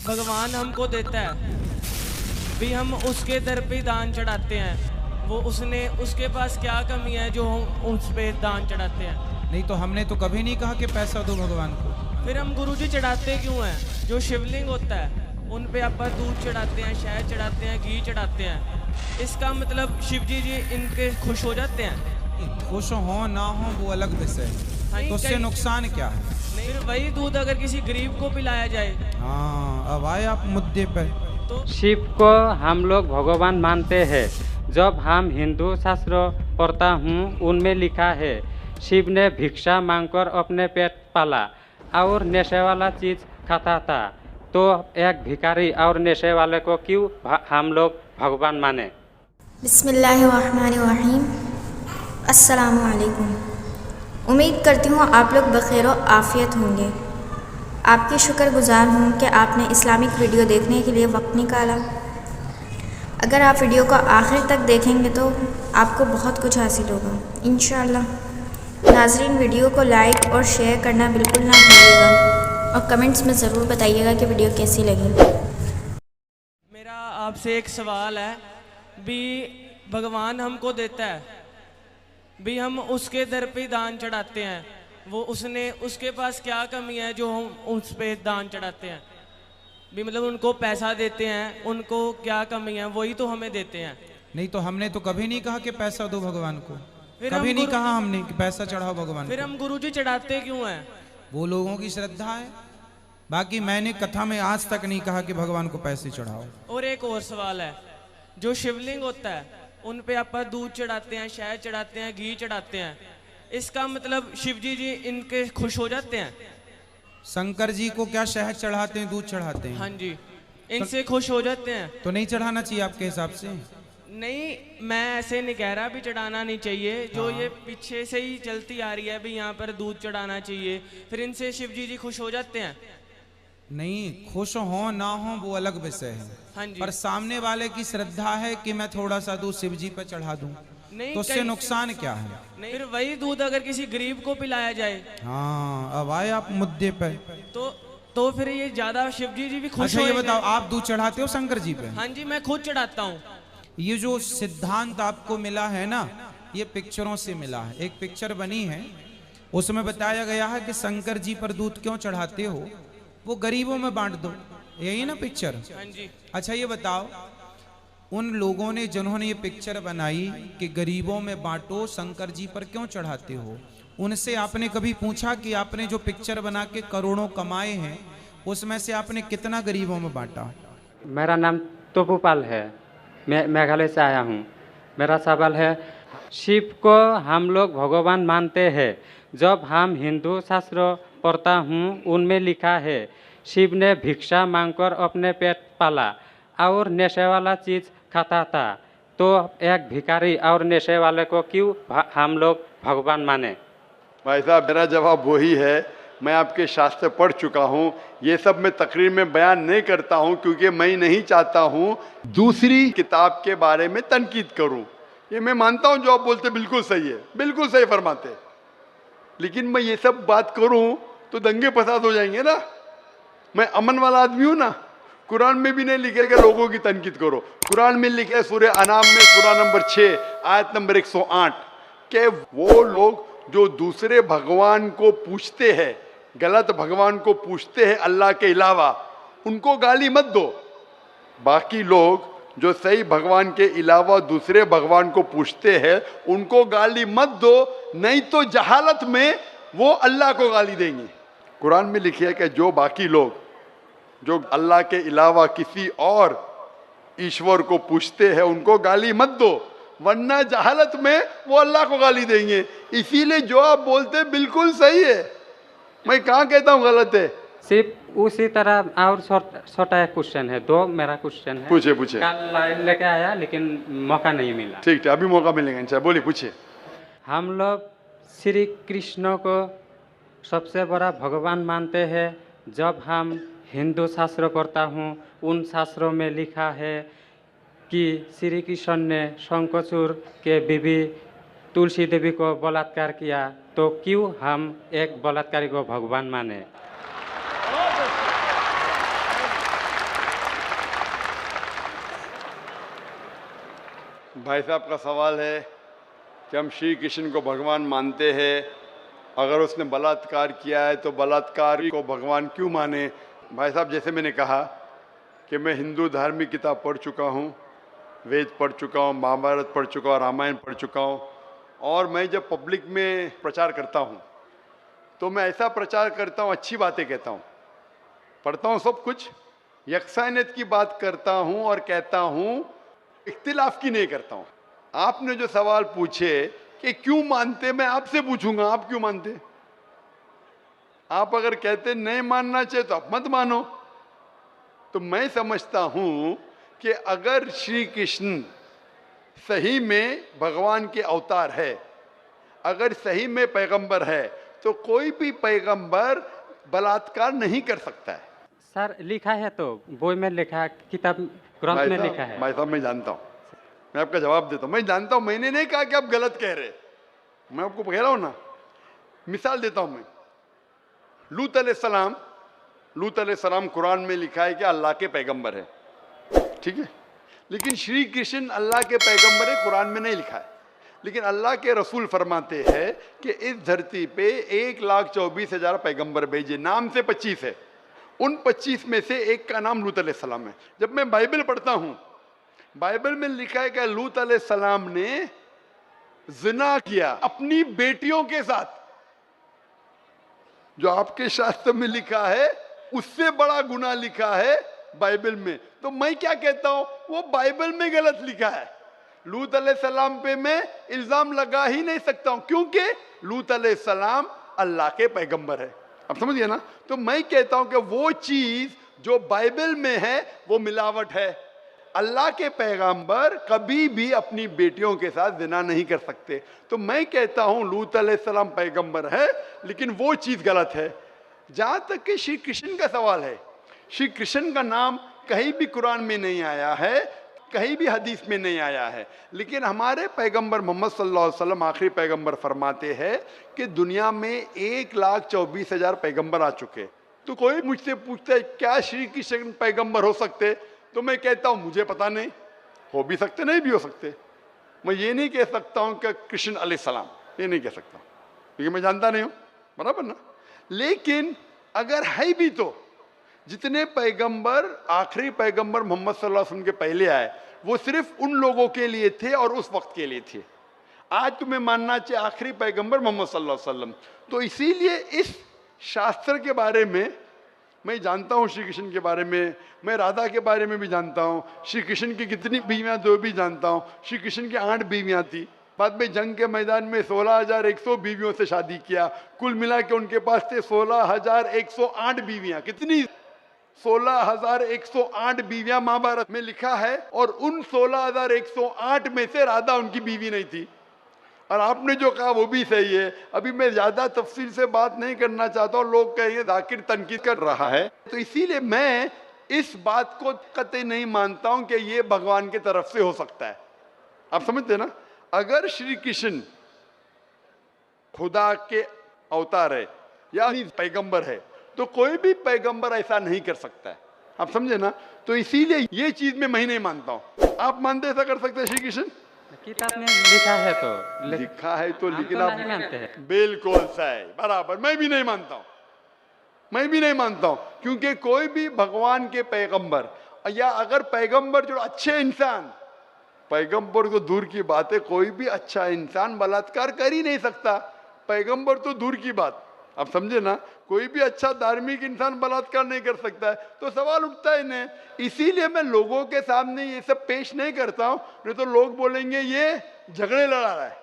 भगवान हमको देता है भी हम उसके दर पे दान चढ़ाते हैं। वो उसके पास क्या कमी है जो हम उस पे दान चढ़ाते हैं। नहीं तो हमने तो कभी नहीं कहा कि पैसा दो भगवान को। फिर हम गुरुजी चढ़ाते क्यों हैं? जो शिवलिंग होता है उन पे आप दूध चढ़ाते हैं, शहद चढ़ाते हैं, घी चढ़ाते हैं। इसका मतलब शिव जी इनके खुश हो जाते हैं। खुश हो ना हो वो अलग विषय है, तो उससे नुकसान क्या है? फिर वही दूध अगर किसी गरीब को पिलाया जाए। हाँ, अब आए आप मुद्दे पर। तो शिव को हम लोग भगवान मानते हैं। जब हम हिंदू शास्त्र पढ़ता हूँ उनमें लिखा है शिव ने भिक्षा मांगकर अपने पेट पाला और नशे वाला चीज़ खाता था। तो एक भिखारी और नशे वाले को क्यों हम लोग भगवान माने? बिस्मिल्लाहिर्रहमानिर्रहीम। अस्सलामु अलैकुम। उम्मीद करती हूँ आप लोग बखैर आफ़ियत होंगे। आपकी शुक्रगुजार हूँ कि आपने इस्लामिक वीडियो देखने के लिए वक्त निकाला। अगर आप वीडियो को आखिर तक देखेंगे तो आपको बहुत कुछ हासिल होगा इंशाअल्लाह। नाज़रीन, वीडियो को लाइक और शेयर करना बिल्कुल ना भूलिएगा और कमेंट्स में ज़रूर बताइएगा कि वीडियो कैसी लगी। मेरा आपसे एक सवाल है भी भगवान हमको देता है भी हम उसके दर पे दान चढ़ाते हैं। वो उसके पास क्या कमी है जो हम उस पे दान चढ़ाते हैं। भी मतलब उनको पैसा देते हैं, उनको क्या कमी है, वही तो हमें देते हैं। नहीं तो हमने तो कभी नहीं कहा कि पैसा दो भगवान को। फिर कभी हम नहीं कहा हमने कि पैसा चढ़ाओ भगवान फिर को। हम गुरुजी चढ़ाते क्यों हैं? वो लोगों की श्रद्धा है। बाकी मैंने कथा में आज तक नहीं कहा कि भगवान को पैसे चढ़ाओ। और एक और सवाल है, जो शिवलिंग होता है उन पे आप दूध चढ़ाते हैं, शहद चढ़ाते हैं, घी चढ़ाते हैं। इसका मतलब शिव जी इनके खुश हो जाते हैं। शंकर जी को क्या शहद चढ़ाते हैं, दूध चढ़ाते हैं? हाँ जी, इनसे खुश हो जाते हैं। तो नहीं चढ़ाना चाहिए आपके हिसाब से? नहीं, मैं ऐसे नहीं कह रहा भी चढ़ाना नहीं चाहिए। जो हाँ। ये पीछे से ही चलती आ रही है भी यहाँ पर दूध चढ़ाना चाहिए, फिर इनसे शिव जी खुश हो जाते हैं। नहीं, खुश हो ना हो वो अलग विषय है। हाँ जी। पर सामने वाले की श्रद्धा है कि मैं थोड़ा सा दूध शिव जी पर चढ़ा दूं, नहीं, तो उससे नुकसान क्या है? नहीं, फिर वही दूध अगर किसी गरीब को पिलाया जाए। हाँ, अब आए आप मुद्दे पर। तो फिर ये ज्यादा शिव जी भी खुश अच्छा ये होंगे। बताओ, आप दूध चढ़ाते हो शंकर जी पे? हाँ जी, मैं खुद चढ़ाता हूँ। ये जो सिद्धांत आपको मिला है ना, ये पिक्चरों से मिला है। एक पिक्चर बनी है, उसमें बताया गया है कि शंकर जी पर दूध क्यों चढ़ाते हो, वो गरीबों में बांट दो। यही ना पिक्चर? हाँ जी। अच्छा ये बताओ, उन लोगों ने जिन्होंने ये पिक्चर बनाई कि गरीबों में बांटो, शंकर जी पर क्यों चढ़ाते हो, उनसे आपने कभी पूछा कि आपने जो पिक्चर बना के करोड़ों कमाए हैं उसमें से आपने कितना गरीबों में बांटा? मेरा नाम तोपूपाल है, मैं मेघालय से आया हूँ। मेरा सवाल है, शिव को हम लोग भगवान मानते हैं। जब हम हिंदू शास्त्र पढ़ता हूँ उनमें लिखा है शिव ने भिक्षा मांगकर अपने पेट पाला और नशे वाला चीज़ खाता था। तो एक भिखारी और नशे वाले को क्यों हम लोग भगवान माने? भाई साहब, मेरा जवाब वही है। मैं आपके शास्त्र पढ़ चुका हूँ। ये सब मैं तकरीर में बयान नहीं करता हूँ क्योंकि मैं नहीं चाहता हूँ दूसरी किताब के बारे में तनकीद करूँ। ये मैं मानता हूँ जो आप बोलते बिल्कुल सही है, बिल्कुल सही फरमाते, लेकिन मैं ये सब बात करूँ तो दंगे फसाद हो जाएंगे ना। मैं अमन वाला आदमी हूँ ना। कुरान में भी नहीं लिखे कि लोगों की तनकीद करो। कुरान में लिखे है सूरह अनाम में सूरह नंबर 6 आयत नंबर 108 कि वो लोग जो दूसरे भगवान को पूछते हैं, गलत भगवान को पूछते हैं अल्लाह के अलावा, उनको गाली मत दो। बाकी लोग जो सही भगवान के अलावा दूसरे भगवान को पूछते हैं उनको गाली मत दो, नहीं तो जहालत में वो अल्लाह को गाली देंगे। कुरान में लिखा है कि जो बाकी लोग जो अल्लाह के अलावा किसी और ईश्वर को पूछते हैं उनको गाली मत दो, वरना जहालत में वो अल्लाह को गाली देंगे। इसीलिए जो आप बोलते बिल्कुल सही है, मैं कहाँ कहता हूँ गलत है। सिर्फ उसी तरह और छोटा एक क्वेश्चन है, दो मेरा क्वेश्चन है। पूछे। कल लाइन लेके आया लेकिन मौका नहीं मिला। ठीक है, अभी मौका मिलेगा इंशाल्लाह। बोलिए, पूछिए। हम लोग श्री कृष्ण को सबसे बड़ा भगवान मानते हैं। जब हम हिंदू शास्त्र पढ़ता हूँ उन शास्त्रों में लिखा है कि श्री कृष्ण ने शंखचूड़ के बीवी तुलसी देवी को बलात्कार किया, तो क्यों हम एक बलात्कारी को भगवान माने? भाई साहब का सवाल है कि हम श्री कृष्ण को भगवान मानते हैं, अगर उसने बलात्कार किया है तो बलात्कार को भगवान क्यों माने। भाई साहब, जैसे मैंने कहा कि मैं हिंदू धार्मिक किताब पढ़ चुका हूँ, वेद पढ़ चुका हूँ, महाभारत पढ़ चुका हूँ, रामायण पढ़ चुका हूँ, और मैं जब पब्लिक में प्रचार करता हूँ तो मैं ऐसा प्रचार करता हूँ, अच्छी बातें कहता हूँ, पढ़ता हूँ सब कुछ, यकसानियत की बात करता हूँ और कहता हूँ, इख्तिलाफ की नहीं करता हूँ। आपने जो सवाल पूछे कि क्यों मानते, मैं आपसे पूछूंगा आप क्यों मानते। आप अगर कहते नहीं मानना चाहिए तो आप मत मानो। तो मैं समझता हूं कि अगर श्री कृष्ण सही में भगवान के अवतार है, अगर सही में पैगंबर है, तो कोई भी पैगंबर बलात्कार नहीं कर सकता है। सर लिखा है तो बोई में लिखा है, किताब ग्रंथ में लिखा है। भाई साहब, मैं जानता हूँ, मैं आपका जवाब देता हूँ, मैं जानता हूँ, मैंने नहीं कहा कि आप गलत कह रहे, मैं आपको कह रहा हूँ ना। मिसाल देता हूँ मैं, लूत अलैहिस्सलाम कुरान में लिखा है कि अल्लाह के पैगंबर है, ठीक है, लेकिन श्री कृष्ण अल्लाह के पैगंबर है, कुरान में नहीं लिखा है। लेकिन अल्लाह के रसूल फरमाते हैं कि इस धरती पे 1,24,000 पैगंबर भेजे, नाम से 25 है, उन 25 में से एक का नाम लूत अलैहिस्सलाम है। जब मैं बाइबल पढ़ता हूँ, बाइबल में लिखा है कि लूत अलैहिस्सलाम ने जिना किया अपनी बेटियों के साथ। जो आपके शास्त्र में लिखा है उससे बड़ा गुनाह लिखा है बाइबल में। तो मैं क्या कहता हूं, वो बाइबल में गलत लिखा है। लूत अलैहिस्सलाम पे मैं इल्जाम लगा ही नहीं सकता हूं, क्योंकि लूत अलैहिस्सलाम अल्लाह के पैगंबर है। अब समझ गए ना। तो मैं कहता हूं कि वो चीज जो बाइबल में है वो मिलावट है। अल्लाह के पैगंबर कभी भी अपनी बेटियों के साथ जिना नहीं कर सकते। तो मैं कहता हूं लूत अलैहिस्सलाम पैगंबर है, लेकिन वो चीज गलत है। जहां तक कि श्री कृष्ण का सवाल है, श्री कृष्ण का नाम कहीं भी कुरान में नहीं आया है, कहीं भी हदीस में नहीं आया है, लेकिन हमारे पैगंबर मोहम्मद सल्लल्लाहु अलैहि वसल्लम आखिरी पैगंबर फरमाते हैं कि दुनिया में 1,24,000 पैगंबर आ चुके। तो कोई मुझसे पूछता है क्या श्री कृष्ण पैगंबर हो सकते, तो मैं कहता हूं मुझे पता नहीं, हो भी सकते नहीं भी हो सकते। मैं ये नहीं कह सकता हूं कि कृष्ण अलैहिस्सलाम, ये नहीं कह सकता क्योंकि मैं जानता नहीं हूं, बराबर ना। लेकिन अगर है भी तो जितने पैगंबर आखिरी पैगंबर मोहम्मद सल्लल्लाहु अलैहि वसल्लम के पहले आए वो सिर्फ उन लोगों के लिए थे और उस वक्त के लिए थे। आज तुम्हें मानना चाहिए आखिरी पैगंबर मोहम्मद सल्लल्लाहु अलैहि वसल्लम। तो इसीलिए इस शास्त्र के बारे में मैं जानता हूँ, श्री कृष्ण के बारे में, मैं राधा के बारे में भी जानता हूँ, श्री कृष्ण की कितनी बीवियाँ दो भी जानता हूँ। श्री कृष्ण की 8 बीवियाँ थी, बाद में जंग के मैदान में 16,100 बीवियों से शादी किया, कुल मिला के उनके पास थे 16,108 बीवियाँ। कितनी? 16,108 बीवियाँ महाभारत में लिखा है, और उन 16,108 में से राधा उनकी बीवी नहीं थी। और आपने जो कहा वो भी सही है। अभी मैं ज्यादा तफसील से बात नहीं करना चाहता हूँ, लोग कहेंगे जाकिर तनकीद कर रहा है, तो इसीलिए मैं इस बात को कतई नहीं मानता हूं कि ये भगवान की तरफ से हो सकता है। आप समझते ना। अगर श्री कृष्ण खुदा के अवतार है या पैगंबर है तो कोई भी पैगंबर ऐसा नहीं कर सकता है। आप समझे ना। तो इसीलिए ये चीज में मैं नहीं मानता हूं। आप मानते ऐसा कर सकते हैं श्री कृष्ण? किताब में लिखा है तो लिखा है तो, लेकिन तो आप नहीं मानते हैं। बिल्कुल सही, बराबर। मैं भी नहीं मानता हूं, मैं भी नहीं मानता हूं, क्योंकि कोई भी भगवान के पैगंबर या अगर पैगंबर जो अच्छे इंसान, पैगंबर तो दूर की बात है, कोई भी अच्छा इंसान बलात्कार कर ही नहीं सकता। पैगंबर तो दूर की बात, आप समझे ना। कोई भी अच्छा धार्मिक इंसान बलात्कार नहीं कर सकता है, तो सवाल उठता ही नहीं। इसीलिए मैं लोगों के सामने ये सब पेश नहीं करता हूं, नहीं तो लोग बोलेंगे ये झगड़े लड़ा रहा है।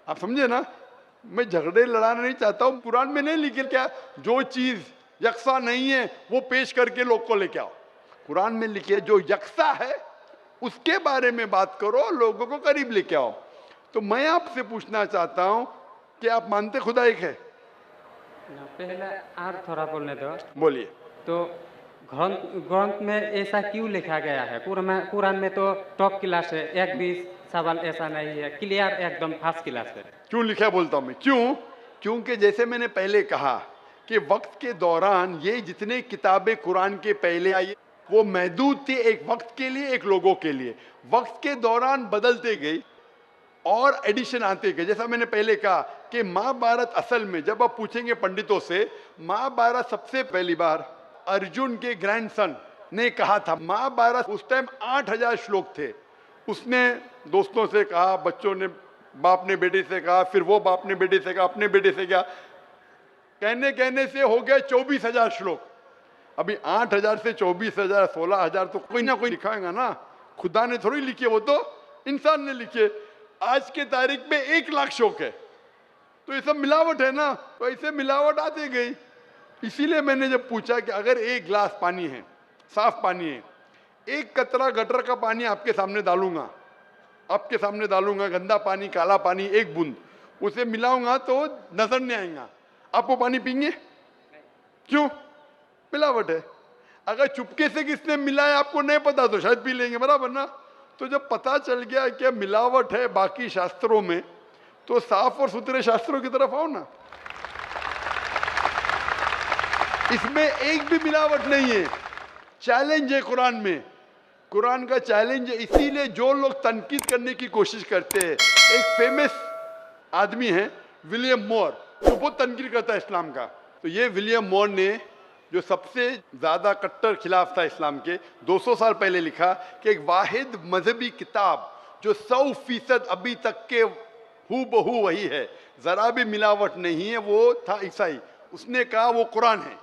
आप समझे ना। मैं झगड़े लड़ाना नहीं चाहता हूं। कुरान में नहीं लिखे क्या, जो चीज यकसा नहीं है वो पेश करके लोग को लेके आओ। कुरान में लिखे जो यकसा है उसके बारे में बात करो, लोगों को करीब लेके आओ। तो मैं आपसे पूछना चाहता हूं कि आप मानते खुदा एक है? पहले और थोड़ा बोलने दो। बोलिए। तो ग्रंथ में ऐसा क्यों लिखा गया है? कुरान में तो टॉप क्लास है, 1-20 सवाल ऐसा नहीं है, क्लियर एकदम फर्स्ट क्लास है। क्यों लिखा बोलता हूं मैं, क्यों? क्योंकि जैसे मैंने पहले कहा कि वक्त के दौरान ये जितने किताबें कुरान के पहले आई, वो महदूद थी एक वक्त के लिए, एक लोगों के लिए। वक्त के दौरान बदलते गई और एडिशन आते गए। जैसा मैंने पहले कहा कि महाभारत असल में जब आप पूछेंगे पंडितों से, महाभारत सबसे पहली बार अर्जुन के ग्रैंडसन ने कहा था। महाभारत उस टाइम 8000 श्लोक थे। उसने दोस्तों से कहा, बच्चों ने, बाप ने बेटे से कहा, फिर वो बाप ने बेटे से कहा, अपने बेटे से कहा, कहने से हो गए 24,000 श्लोक। अभी 8000 से 24,000 16,000 तो कोई ना कोई लिखाएगा ना, खुदा ने थोड़ी लिखे, वो तो इंसान ने लिखे। आज के तारीख में 1 लाख श्लोक है, तो ये सब मिलावट है ना, तो ऐसे मिलावट आती गई। इसीलिए मैंने जब पूछा कि अगर 1 गिलास पानी है, साफ पानी है, 1 कतरा गटर का पानी आपके सामने डालूंगा, गंदा पानी, काला पानी, 1 बूंद उसे मिलाऊंगा तो नजर नहीं आएगा। आप वो पानी पीएंगे? क्यों? मिलावट है। अगर चुपके से किसने मिलाया आपको नहीं पता तो शायद पी लेंगे, बराबर ना। तो जब पता चल गया कि मिलावट है बाकी शास्त्रों में, तो साफ और सुथरे शास्त्रों की तरफ आओ ना। इसमें एक भी मिलावट नहीं है। चैलेंज है कुरान में, कुरान का चैलेंज है। इसीलिए जो लोग तनकीद करने की कोशिश करते हैं, एक फेमस आदमी है विलियम मोर, जो बहुत तनकीद करता है इस्लाम का। तो ये विलियम मोर ने, जो सबसे ज्यादा कट्टर खिलाफ था इस्लाम के, 200 साल पहले लिखा कि एक वाहिद मजहबी किताब जो 100% अभी तक के हूबहू वही है, जरा भी मिलावट नहीं है, वो था ईसाई। उसने कहा वो कुरान है।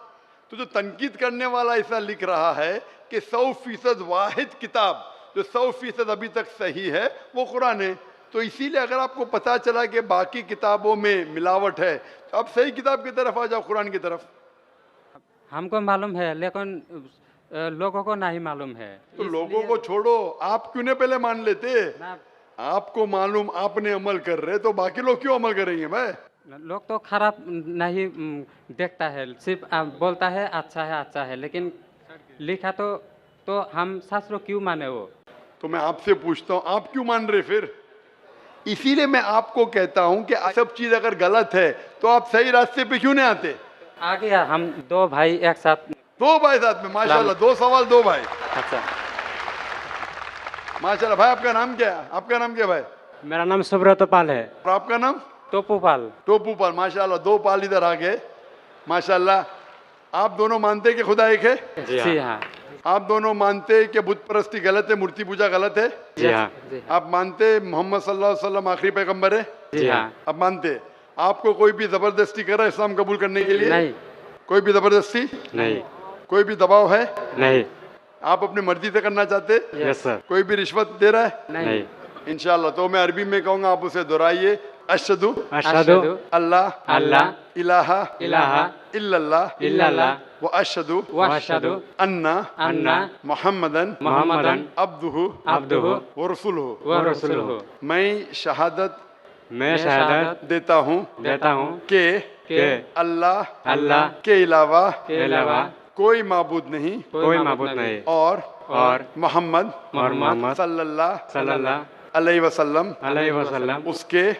तो जो तनकीद करने वाला ऐसा लिख रहा है कि 100% वाहिद किताब जो 100% अभी तक सही है वो कुरान है। तो इसीलिए अगर आपको पता चला कि बाकी किताबों में मिलावट है, तो आप सही किताब की तरफ आ जाओ, कुरान की तरफ। हमको मालूम है, लेकिन लोगों को नहीं मालूम है। तो लोगों को छोड़ो, आप क्यों नहीं पहले मान लेते? आपको मालूम, आपने अमल कर रहे, तो बाकी लोग क्यों अमल करेंगे भाई? लोग तो खराब नहीं देखता है, सिर्फ बोलता है अच्छा है, लेकिन लिखा तो हम शास्त्रों क्यों माने वो? तो मैं आपसे पूछता हूँ, आप क्यों मान रहे फिर? इसीलिए मैं आपको कहता हूँ कि सब चीज अगर गलत है तो आप सही रास्ते पे क्यों नहीं आते? आ गया, हम 2 भाई एक साथ। 2 भाई साथ में, माशाल्लाह, 2 सवाल 2 भाई। अच्छा, माशाल्लाह। भाई आपका नाम क्या है? आपका नाम क्या भाई? मेरा नाम सुब्रत पाल है। और आपका नाम? टोपू पाल। टोपू पाल, माशाल्लाह। 2 पाल इधर आ गए, माशाल्लाह। आप दोनों मानते हैं कि खुदा एक है? जी हाँ। आप दोनों मानते हैं कि बुत परस्ती गलत है, मूर्ति पूजा गलत है? जी हाँ। आप मानते हैं मोहम्मद सल्लल्लाहु अलैहि वसल्लम आखिरी पैगंबर है? जी हाँ। आप मानते हैं? आपको कोई भी जबरदस्ती कर रहा है इस्लाम कबूल करने के लिए? नहीं। कोई भी जबरदस्ती नहीं। कोई भी दबाव है? नहीं। आप अपनी मर्जी से करना चाहते? Yes sir. कोई भी रिश्वत दे रहा है? नहीं। इंशाल्लाह। तो मैं अरबी में कहूंगा, आप उसे दोहराइए। अशहदु अल्लाह इलाहा इल्लल्लाह व अशहदु अन्ना मुहम्मदन अब्दुहु व रसूलुहु। मैं शहादत देता हूँ कि अल्लाह के अलावा कोई माबूद नहीं और मोहम्मद सल्लल्लाहु अलैहि वसल्लम उसके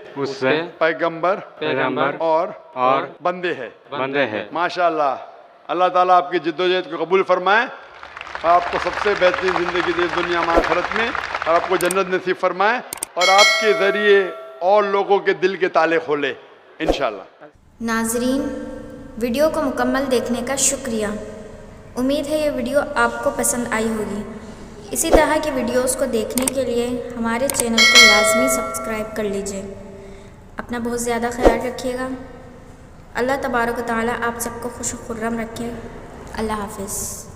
पैगंबर और बंदे हैं। माशाल्लाह। अल्लाह ताला आपकी जिद्दोजहद को कबूल फरमाए, आपको सबसे बेहतरीन जिंदगी दे दुनिया में आखिरत में, और आपको जन्नत नसीब फरमाए, और आपके जरिए और लोगों के दिल के ताले खोले इंशाल्लाह। नाजरीन, वीडियो को मुकम्मल देखने का शुक्रिया। उम्मीद है ये वीडियो आपको पसंद आई होगी। इसी तरह की वीडियोस को देखने के लिए हमारे चैनल को लाजमी सब्सक्राइब कर लीजिए। अपना बहुत ज़्यादा ख्याल रखिएगा। अल्लाह तबारक व तआला आप सबको खुश खुर्रम रखे। अल्लाह हाफिज़।